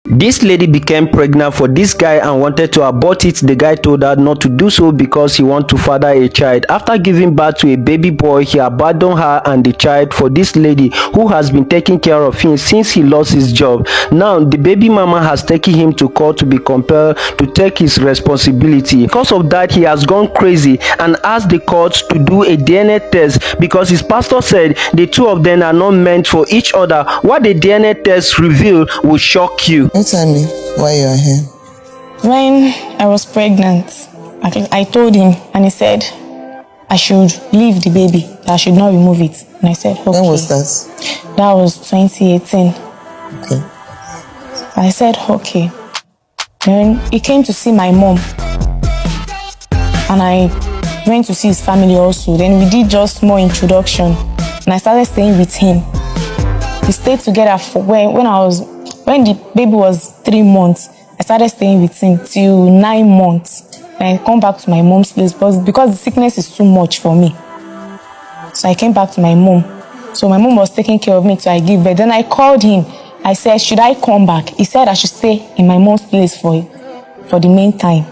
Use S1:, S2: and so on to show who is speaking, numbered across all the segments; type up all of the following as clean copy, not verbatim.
S1: This lady became pregnant for this guy and wanted to abort it. The guy told her not to do so because he wanted to father a child. After giving birth to a baby boy, he abandoned her and the child for this lady who has been taking care of him since he lost his job. Now, the baby mama has taken him to court to be compelled to take his responsibility. Because of that, he has gone crazy and asked the court to do a DNA test because his pastor said the two of them are not meant for each other. What the DNA test revealed will shock you.
S2: Don't tell me why you are here.
S3: When I was pregnant, I told him and he said I should leave the baby, that I should not remove it. And I said, okay.
S2: When was that?
S3: That was 2018.
S2: Okay.
S3: I said, okay. Then he came to see my mom. And I went to see his family also. Then we did just more introduction. And I started staying with him. We stayed together for when the baby was 3 months. I started staying with him till 9 months. And I come back to my mom's place because the sickness is too much for me. So I came back to my mom. So my mom was taking care of me till I gave birth. Then I called him. I said, should I come back? He said I should stay in my mom's place for the meantime.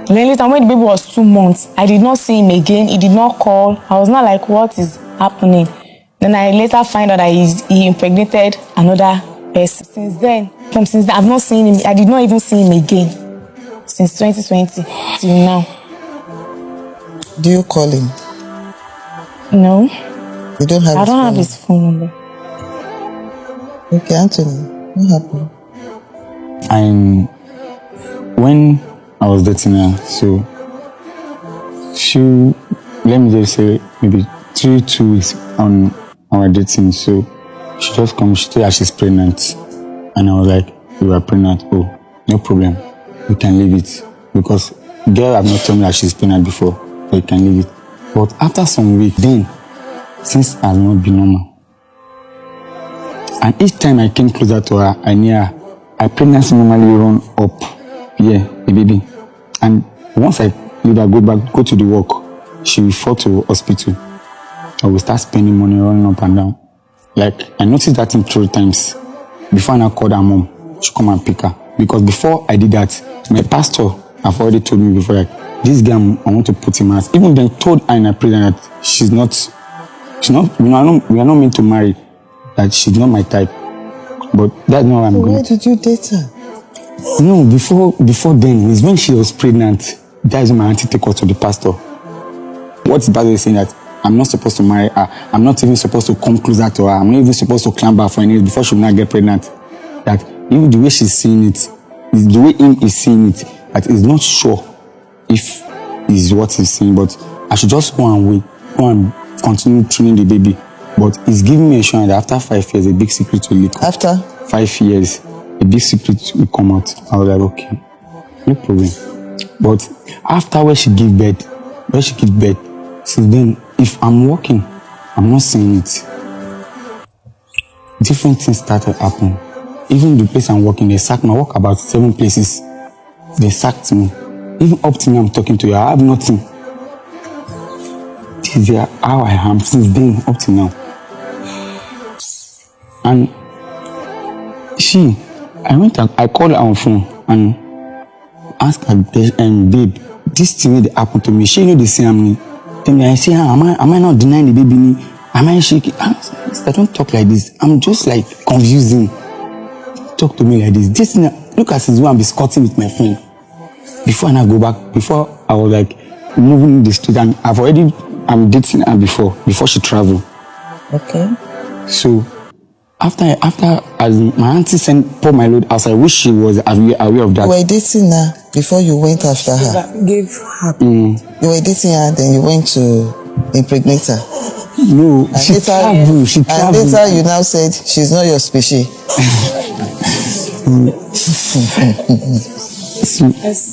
S3: Then later, when the baby was 2 months, I did not see him again. He did not call. I was not like, what is happening? Then I later find out that he impregnated another person. Since then, I've not seen him. I did not even see him again since 2020 till now.
S2: Do you call him?
S3: No.
S2: You don't have
S3: I
S2: his
S3: don't
S2: phone?
S3: have his phone number.
S2: Okay, Anthony, what happened?
S4: When I was dating her, so let me just say maybe 2 weeks on our dating, so she just come, she told her she's pregnant, and I was like, you are pregnant? Oh, no problem, you can leave it, because girl have not told me that she's pregnant before, but you can leave it. But after some weeks, then things has not been normal, and each time I came closer to her, I knew her pregnancy normally run up, the baby, and once I leave her, go to the work, she will fall to hospital. I will start spending money running up and down. Like, I noticed that in 3 times. Before I called her mom, she come and pick her. Because before I did that, my pastor have already told me before, like, this guy, I want to put him out. Even then told her in a prayer that we are not meant to marry. That she's not my type. But that's not what I'm going.
S2: Where did you date her?
S4: No, before then, is when she was pregnant. That is when my auntie take her to the pastor. What the pastor is saying that I'm not supposed to marry her. I'm not even supposed to come closer to her. I'm not even supposed to climb her for any before she will not get pregnant. That even the way she's seeing it, is the way him is seeing it, that he's not sure if is what he's saying, but I should just go and continue training the baby. But he's giving me assurance that after 5 years, a big secret will leak.
S2: After
S4: 5 years, a big secret will come out. I was like, okay, no problem. But after when she gives birth, since then, if I'm working, I'm not seeing it. Different things started happening. Even the place I'm working, they sacked me. I work about 7 places. They sacked me. Even up to me, I'm talking to you. I have nothing. This is how I am since then up to now. And I called her on phone and asked her, babe, this thing that happened to me, she know the same me. Tell me, I say, am I not denying the baby? Am I shaking? I don't talk like this. I'm just like confusing. Talk to me like this. This thing, look at this way I'm discussing with my friend. Before I go back, before I was like moving in the street, and I'm dating her before she traveled.
S2: okay.
S4: So after as my auntie poured my load outside, I wish she was aware of that.
S2: You were dating her before you went after her.
S5: Gave her.
S2: You were dating her, then you went to impregnate her.
S4: No,
S2: And
S4: she traveled.
S2: And later you now said she's not your species.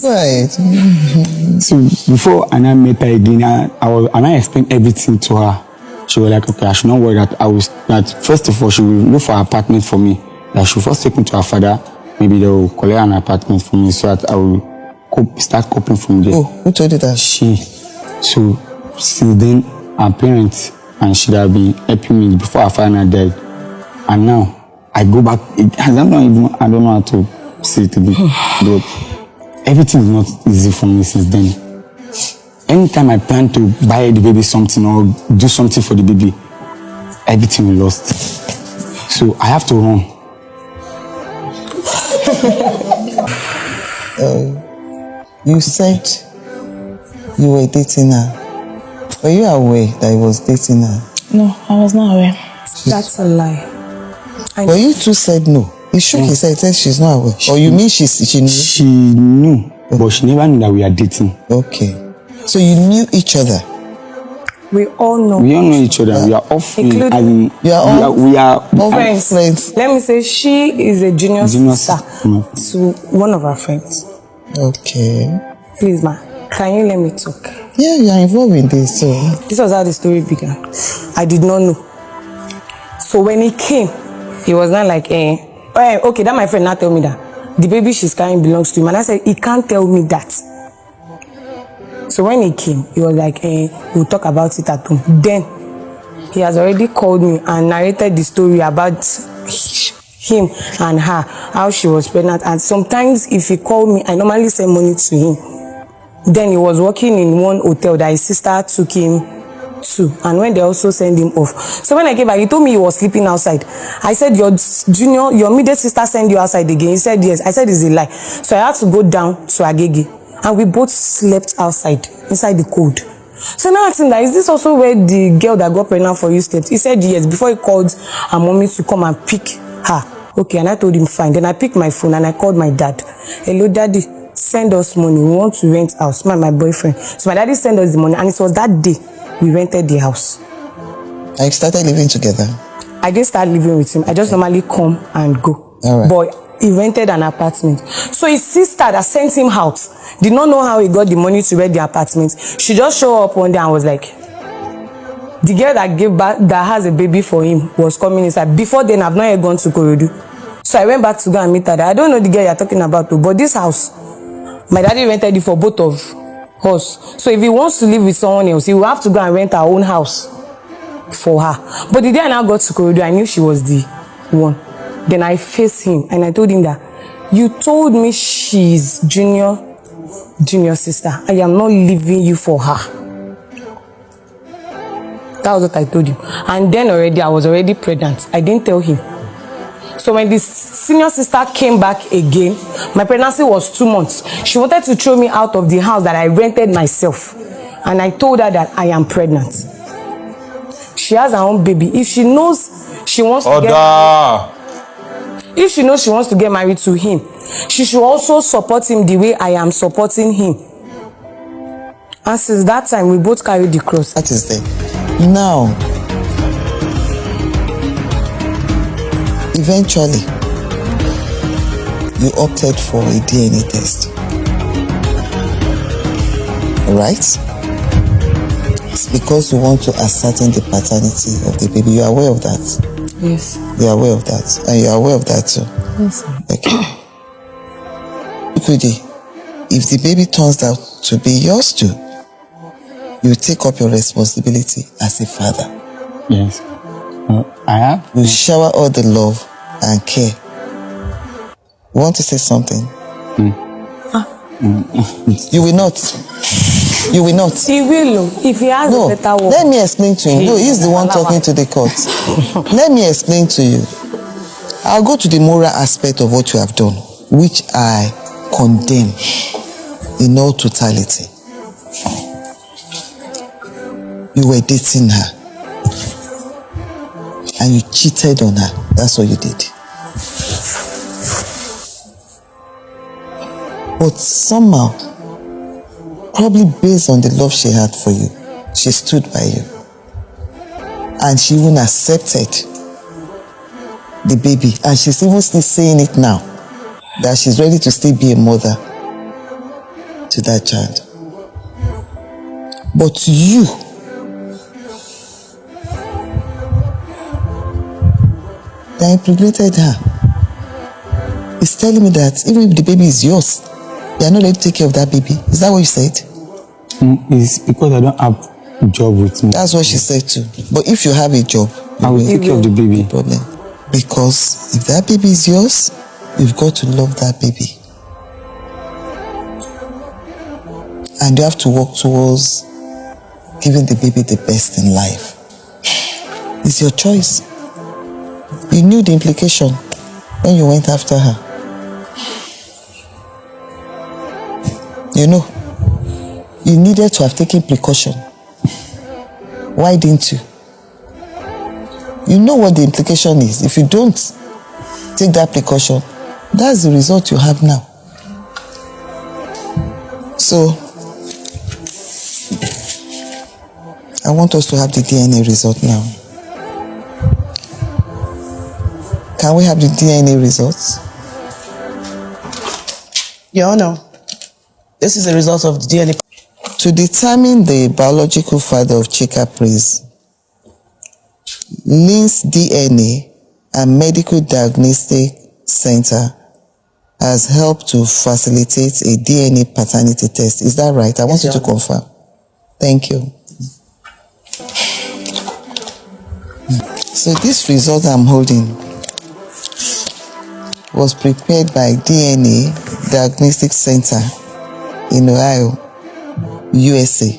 S2: Right.
S4: So before I met her again, I explained everything to her. She was like, okay, I should not worry that first of all, she will look for an apartment for me. That she will first take me to her father. Maybe they will collect an apartment for me so that I will start coping from there.
S2: Oh, who told you that?
S4: She. So since then, her parents and she have been helping me before her father died. And now, I go back. I don't know how to say it again. But everything is not easy for me since then. Anytime I plan to buy the baby something or do something for the baby, everything will lost. So I have to run.
S2: You said you were dating her. Were you aware that he was dating her?
S3: No, I was not aware.
S5: That's a lie.
S2: But you two said no. He shook his head, said she's not aware. Or you mean she knew?
S4: She knew, but she never knew that we are dating.
S2: Okay. So you knew each other?
S5: We all know.
S4: We all know each other. We are all friends.
S5: Including-
S2: You are all
S4: we are
S5: friends. Let me say she is a junior sister to one of our friends.
S2: Okay.
S5: Please, ma, can you let me talk?
S2: Yeah, you are involved in this, so.
S5: This was how the story began. I did not know. So when he came, he was not like, okay, that my friend now tell me that the baby she's carrying belongs to him. And I said, he can't tell me that. So when he came, he was like, we'll talk about it at home. Then he has already called me and narrated the story about him and her, how she was pregnant. And sometimes if he called me, I normally send money to him. Then he was working in one hotel that his sister took him to, and when they also send him off. So when I came back, he told me he was sleeping outside. I said, your immediate sister sent you outside again? He said, yes. I said, it's a lie. So I had to go down to Agege, and we both slept outside, inside the cold. So now I asked him that, is this also where the girl that got pregnant for you slept? He said, yes, before he called her mommy to come and pick her. Okay, and I told him, fine. Then I picked my phone and I called my dad. Hello, daddy, send us money. We want to rent house, my boyfriend. So my daddy sent us the money, and it was that day we rented the house.
S2: I started living together?
S5: I didn't start living with him. I just normally come and go.
S2: All right.
S5: But he rented an apartment. So his sister that sent him out did not know how he got the money to rent the apartment. She just showed up one day and was like, the girl that gave back, that has a baby for him, was coming inside. Before then, I've not yet gone to Korodu. So I went back to go and meet her. I don't know the girl you're talking about, but this house, my daddy rented it for both of us. So if he wants to live with someone else, he will have to go and rent our own house for her. But the day I now got to Korodu, I knew she was the one. Then I faced him and I told him that, you told me she's junior sister. I am not leaving you for her. That was what I told him. And then already, I was already pregnant. I didn't tell him. So when the senior sister came back again, my pregnancy was 2 months. She wanted to throw me out of the house that I rented myself. And I told her that I am pregnant. She has her own baby. If she knows she wants to if she knows she wants to get married to him, she should also support him the way I am supporting him. And since that time, we both carried the cross.
S2: That is there. Now, eventually, you opted for a DNA test. Right? It's because you want to ascertain the paternity of the baby. You are aware of that?
S5: Yes.
S2: You are aware of that? And you are aware of that too?
S5: Yes, sir.
S2: Okay. If the baby turns out to be yours too, you take up your responsibility as a father.
S4: Yes. I have.
S2: You shower all the love and care. You want to say something? You will not. You will not.
S5: He will, if he has a better word.
S2: Let me explain to you. No, he's the one talking to the court. Let me explain to you. I'll go to the moral aspect of what you have done, which I condemn in all totality. You were dating her and you cheated on her. That's what you did. But somehow, probably based on the love she had for you, she stood by you. And she even accepted the baby. And she's even still saying it now, that she's ready to still be a mother to that child. But you that impregnated her is telling me that even if the baby is yours, you are not ready to take care of that baby. Is that what you said?
S4: It's because I don't have a job with me.
S2: That's what she said too. But if you have a job,
S4: I will take care of the baby.
S2: No problem. Because if that baby is yours, you've got to love that baby. And you have to work towards giving the baby the best in life. It's your choice. You knew the implication when you went after her. You know, you needed to have taken precaution. Why didn't you? You know what the implication is. If you don't take that precaution, that's the result you have now. So, I want us to have the DNA result now. Can we have the DNA results?
S6: Your Honor, this is the result of the DNA.
S2: To determine the biological father of Chika Praise, Lynn's DNA and Medical Diagnostic Center has helped to facilitate a DNA paternity test. Is that right? I want you to confirm. Thank you. So this result I'm holding was prepared by DNA Diagnostic Center in Ohio, USA.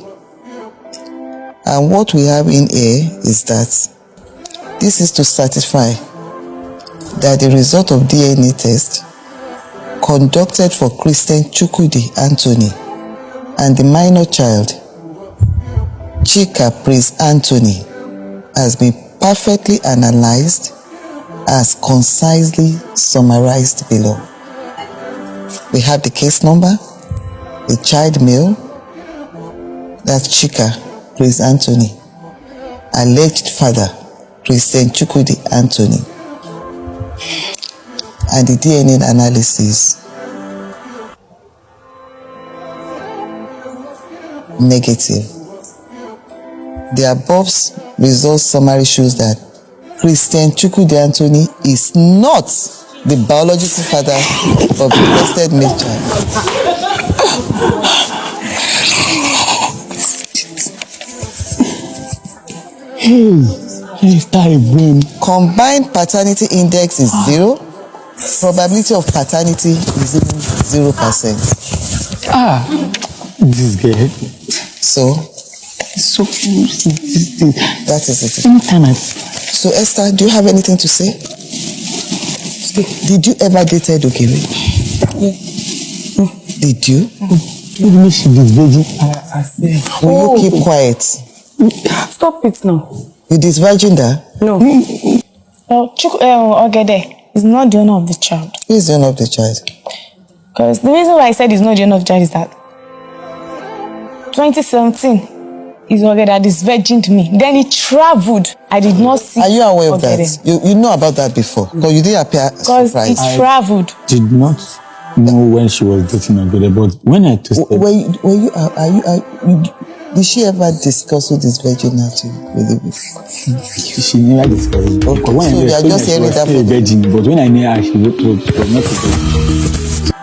S2: And what we have in here is that this is to certify that the result of DNA test conducted for Christian Chukwudi Anthony and the minor child Chika Praise Anthony has been perfectly analyzed as concisely summarized below. We have the case number, the child male, that's Chika Praise Anthony, alleged father Christian Chukwudi Anthony, and the DNA analysis negative. The above result summary shows that Christian Chukwudi Anthony is not the biological father of the requested male child. Combined paternity index is 0. Probability of paternity is even 0%.
S4: This girl.
S2: So that is it. So Esther, do you have anything to say? Did you ever date Edokere?
S5: Yeah.
S2: Did you?
S4: You mean she is virgin?
S2: Will you keep quiet?
S5: Stop it now.
S2: You disvirgin her?
S5: No.
S3: Ogede is not the owner of the child.
S2: Who is the owner of the child?
S3: Because the reason why I said he's not the owner of the child is that 2017 is Ogede that is virgined me. Then he traveled. I did not see.
S2: Are you aware of
S3: Ogede.
S2: that? You know about that before? Because you didn't appear
S3: Because he
S2: surprised.
S3: traveled.
S4: Did not know when she was dating Ogede, but when I tested,
S2: Did she ever discuss who this virginity with you?
S4: she never discussed it.
S2: Okay,
S4: When
S2: so
S4: I
S2: you are
S4: told her
S2: just
S4: she
S2: hearing
S4: was
S2: that
S4: still a
S2: from
S4: virgin, but when I knew her, she was not a virgin.